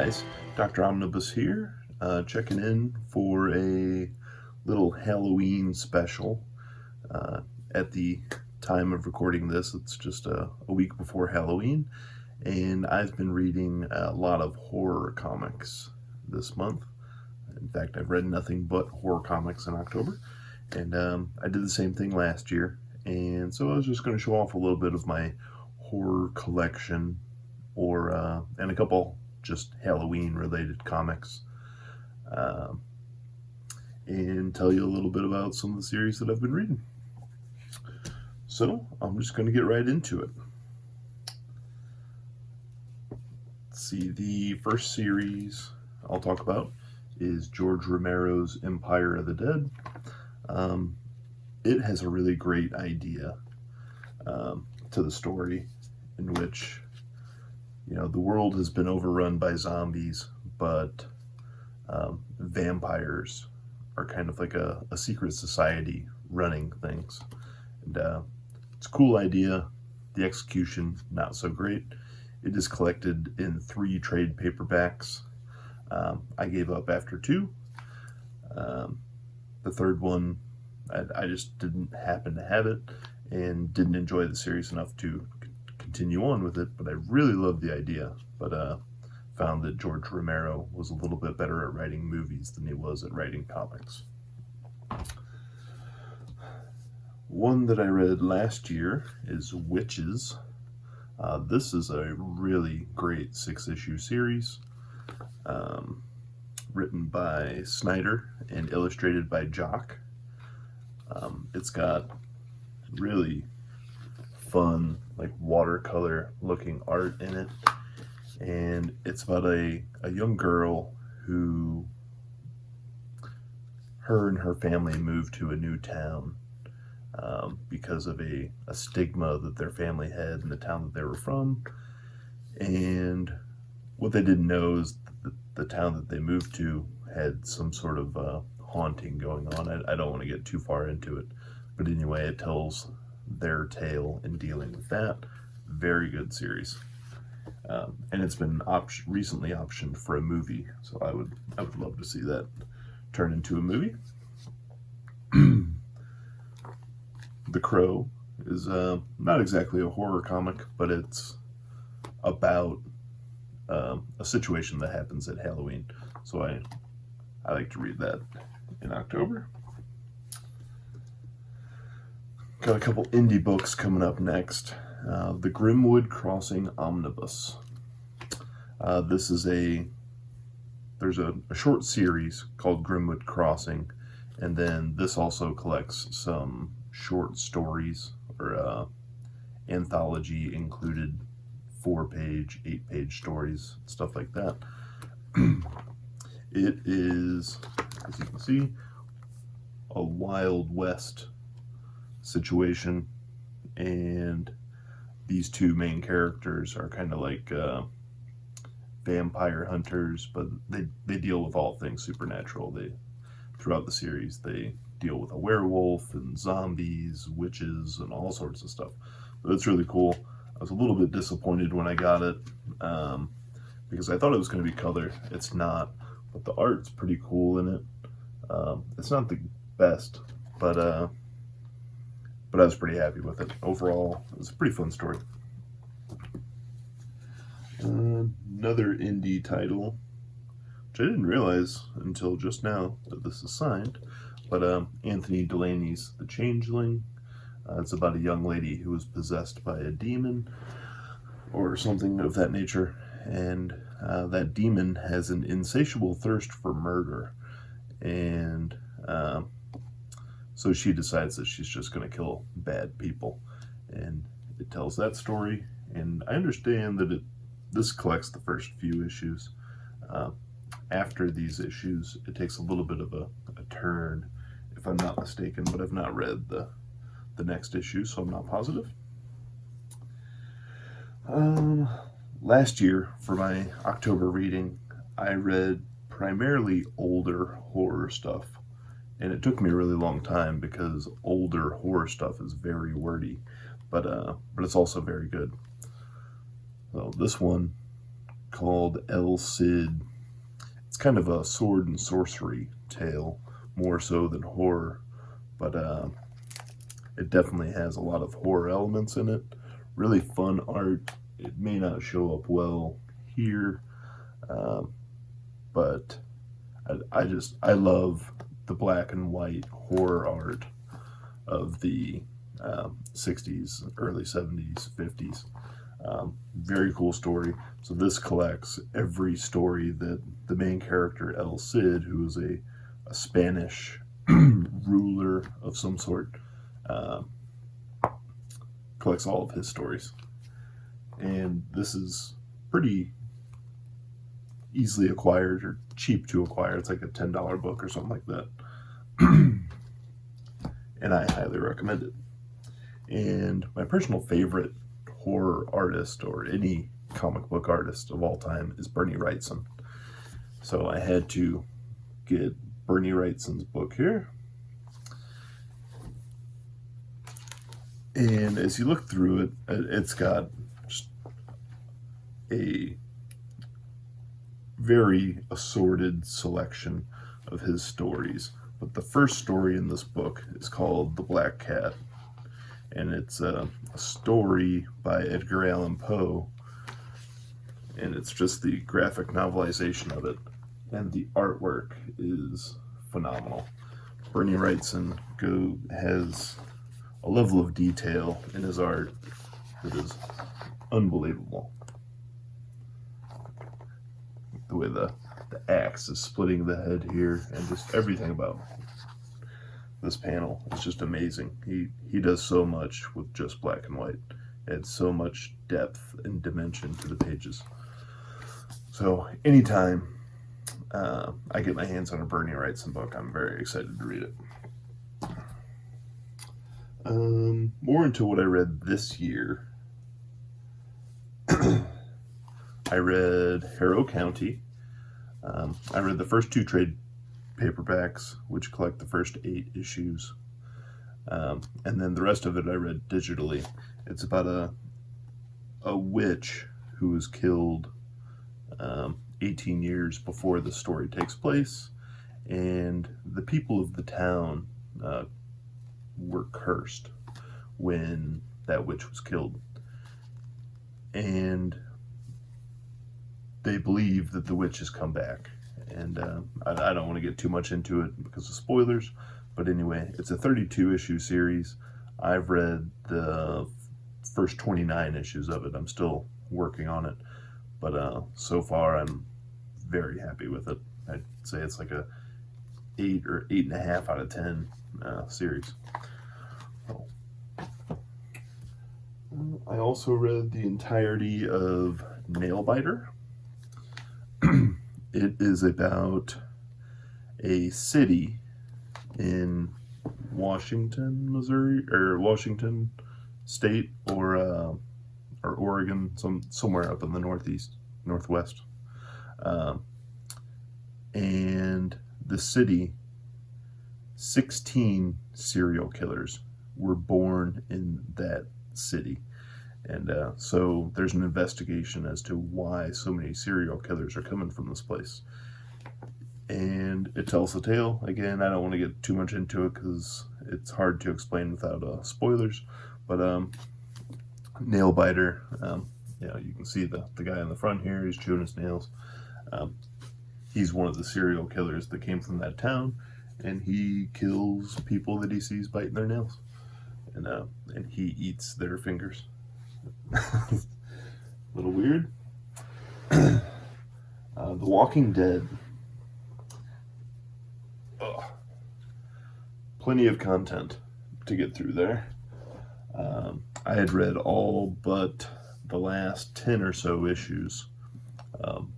guys, Dr. Omnibus here, checking in for a little Halloween special. Uh, at the time of recording this, it's just a week before Halloween, and I've been reading a lot of horror comics this month. In fact, I've read nothing but horror comics in October, and I did the same thing last year, and so I was just going to show off a little bit of my horror collection and a couple just Halloween related comics, and tell you a little bit about some of the series that I've been reading. So I'm just going to get right into it. Let's see, the first series I'll talk about is George Romero's Empire of the Dead. It has a really great idea to the story, in which the world has been overrun by zombies, but vampires are kind of like a secret society running things. And it's a cool idea. The execution, not so great. It is collected in 3 trade paperbacks. I gave up after 2. The third one, I just didn't happen to have it and didn't enjoy the series enough to continue on with it, but I really loved the idea, but found that George Romero was a little bit better at writing movies than he was at writing comics. One that I read last year is Witches. This is a really great 6-issue series, written by Snyder and illustrated by Jock. It's got really fun, like watercolor looking art in it, and it's about a young girl who, her and her family moved to a new town because of a stigma that their family had in the town that they were from. And what they didn't know is that the town that they moved to had some sort of haunting going on. I don't want to get too far into it, but anyway, it tells their tale in dealing with that. Very good series, and it's been recently optioned for a movie, so I would love to see that turn into a movie. The Crow is not exactly a horror comic, but it's about a situation that happens at Halloween, so I like to read that in October. Got a couple indie books coming up next. The Grimwood Crossing Omnibus. There's a short series called Grimwood Crossing, and then this also collects some short stories, or anthology included 4-page, 8-page stories, stuff like that. It is, as you can see, a Wild West situation, and these 2 main characters are kind of like vampire hunters, but they deal with all things supernatural. Throughout the series, they deal with a werewolf and zombies, witches, and all sorts of stuff. But it's really cool. I was a little bit disappointed when I got it, because I thought it was going to be color. It's not, but the art's pretty cool in it. It's not the best, but I was pretty happy with it. Overall, it was a pretty fun story. Another indie title, which I didn't realize until just now that this is signed, but Anthony Delaney's The Changeling. It's about a young lady who was possessed by a demon or something of that nature, and that demon has an insatiable thirst for murder, and so she decides that she's just going to kill bad people, and it tells that story. And I understand that this collects the first few issues. After these issues, it takes a little bit of a turn, if I'm not mistaken, but I've not read the next issue, so I'm not positive. Last year, for my October reading, I read primarily older horror stuff. And it took me a really long time, because older horror stuff is very wordy, but it's also very good. So this one called El Cid. It's kind of a sword and sorcery tale, more so than horror, but it definitely has a lot of horror elements in it. Really fun art. It may not show up well here, but I love the black and white horror art of the 60s, early 70s, 50s. Very cool story. So this collects every story that the main character El Cid, who is a Spanish ruler of some sort, collects all of his stories. And this is pretty easily acquired or cheap to acquire. It's like a $10 book or something like that. And I highly recommend it. And my personal favorite horror artist, or any comic book artist of all time, is Bernie Wrightson. So I had to get Bernie Wrightson's book here. And as you look through it, it's got just a very assorted selection of his stories. But the first story in this book is called The Black Cat. And it's a story by Edgar Allan Poe. And it's just the graphic novelization of it. And the artwork is phenomenal. Bernie Wrightson has a level of detail in his art that is unbelievable. The way the axe is splitting the head here, and just everything about this panel is just amazing. He does so much with just black and white. Adds so much depth and dimension to the pages. So anytime I get my hands on a Bernie Wrightson book, I'm very excited to read it. More into what I read this year. I read Harrow County. I read the first 2 trade paperbacks, which collect the first 8 issues. And then the rest of it I read digitally. It's about a witch who was killed 18 years before the story takes place. And the people of the town were cursed when that witch was killed. And they believe that the witch has come back. And I don't want to get too much into it because of spoilers. But anyway, it's a 32-issue series. I've read the first 29 issues of it. I'm still working on it. But so far, I'm very happy with it. I'd say it's like a 8 or 8.5 out of 10 series. I also read the entirety of Nailbiter. It is about a city in Washington, Missouri, or Washington State, or Oregon, somewhere up in the northwest. And the city, 16 serial killers were born in that city. And so there's an investigation as to why so many serial killers are coming from this place. And it tells the tale. Again, I don't want to get too much into it because it's hard to explain without spoilers. But Nailbiter, you can see the guy in the front here. He's chewing his nails. He's one of the serial killers that came from that town, and he kills people that he sees biting their nails. And he eats their fingers. A little weird. The Walking Dead. Ugh. Plenty of content to get through there. I had read all but the last 10 or so issues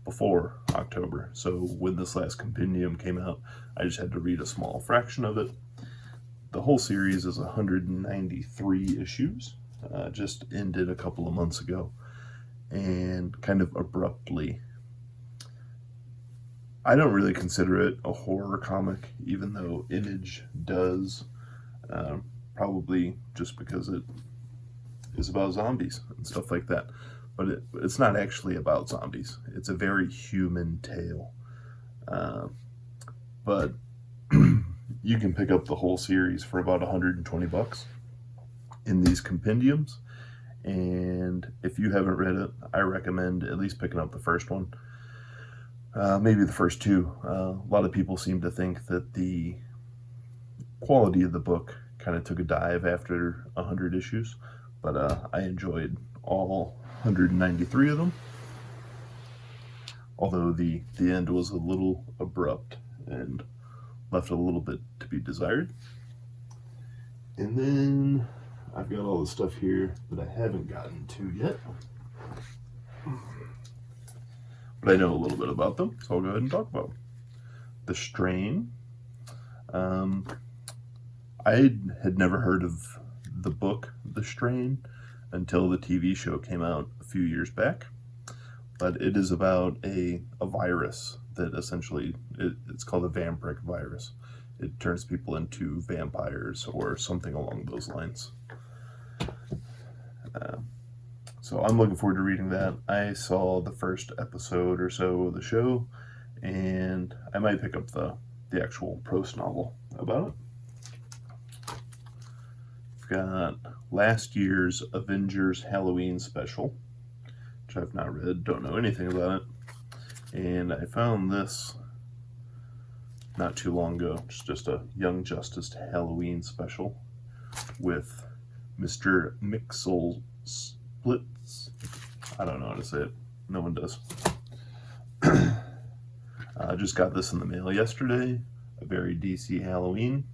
before October. So when this last compendium came out, I just had to read a small fraction of it. The whole series is 193 issues. Just ended a couple of months ago, and kind of abruptly. I don't really consider it a horror comic, even though Image does, probably just because it is about zombies and stuff like that. but it's not actually about zombies. It's a very human tale. But you can pick up the whole series for about $120 in these compendiums. And if you haven't read it, I recommend at least picking up the first one. Maybe the first two. A lot of people seem to think that the quality of the book kind of took a dive after 100 issues, but I enjoyed all 193 of them, although the end was a little abrupt and left a little bit to be desired. And then I've got all the stuff here that I haven't gotten to yet, but I know a little bit about them, so I'll go ahead and talk about them. The Strain. I had never heard of the book The Strain until the TV show came out a few years back, but it is about a virus that essentially, it's called a vampiric virus. It turns people into vampires or something along those lines. So I'm looking forward to reading that. I saw the first episode or so of the show, and I might pick up the actual prose novel about it. I've got last year's Avengers Halloween Special, which I've not read, don't know anything about it. And I found this not too long ago. It's just a Young Justice Halloween Special with Mr. Mixel Splits. I don't know how to say it. No one does. I just got this in the mail yesterday. A very DC Halloween.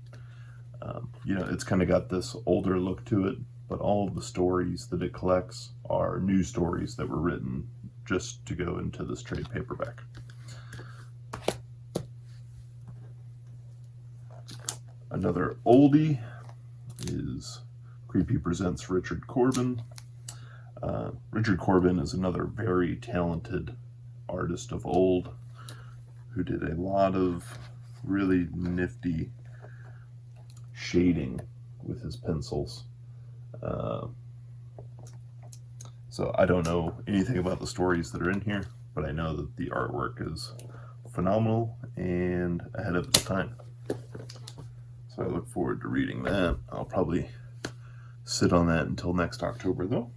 It's kind of got this older look to it, but all of the stories that it collects are new stories that were written just to go into this trade paperback. Another oldie is Creepy Presents Richard Corbin. Richard Corbin is another very talented artist of old who did a lot of really nifty shading with his pencils. So I don't know anything about the stories that are in here, but I know that the artwork is phenomenal and ahead of its time. So I look forward to reading that. I'll probably sit on that until next October though.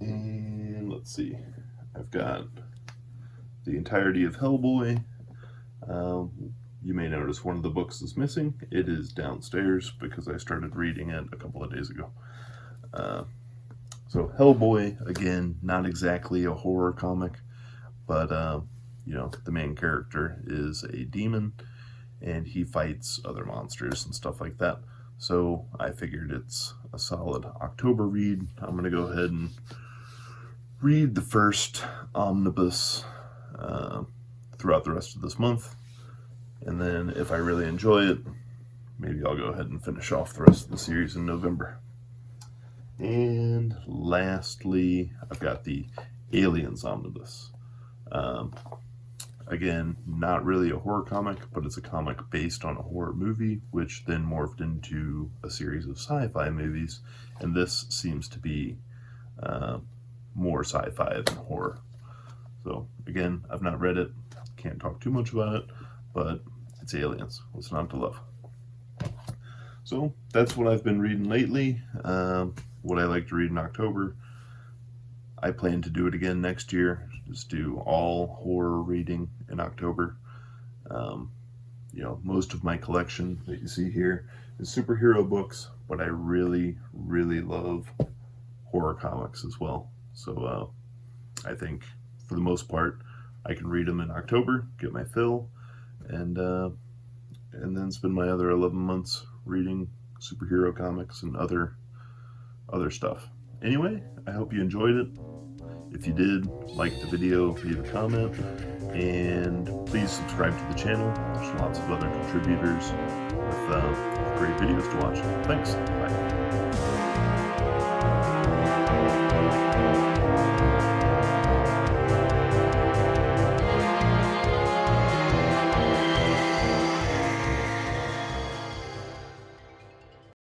And let's see, I've got the entirety of Hellboy. You may notice one of the books is missing. It is downstairs because I started reading it a couple of days ago. So Hellboy, again, not exactly a horror comic, but the main character is a demon and he fights other monsters and stuff like that. So I figured it's a solid October read. I'm going to go ahead and read the first omnibus throughout the rest of this month. And then if I really enjoy it, maybe I'll go ahead and finish off the rest of the series in November. And lastly, I've got the Aliens Omnibus. Again, not really a horror comic, but it's a comic based on a horror movie, which then morphed into a series of sci-fi movies. And this seems to be more sci-fi than horror. So again, I've not read it, can't talk too much about it, but it's aliens. What's not to love? So that's what I've been reading lately. What I like to read in October. I plan to do it again next year. Just do all horror reading in October. Most of my collection that you see here is superhero books, but I really, really love horror comics as well. So I think for the most part, I can read them in October, get my fill, and then spend my other 11 months reading superhero comics and other stuff. Anyway, I hope you enjoyed it. If you did, like the video, leave a comment, and please subscribe to the channel. There's lots of other contributors with great videos to watch. Thanks. Bye.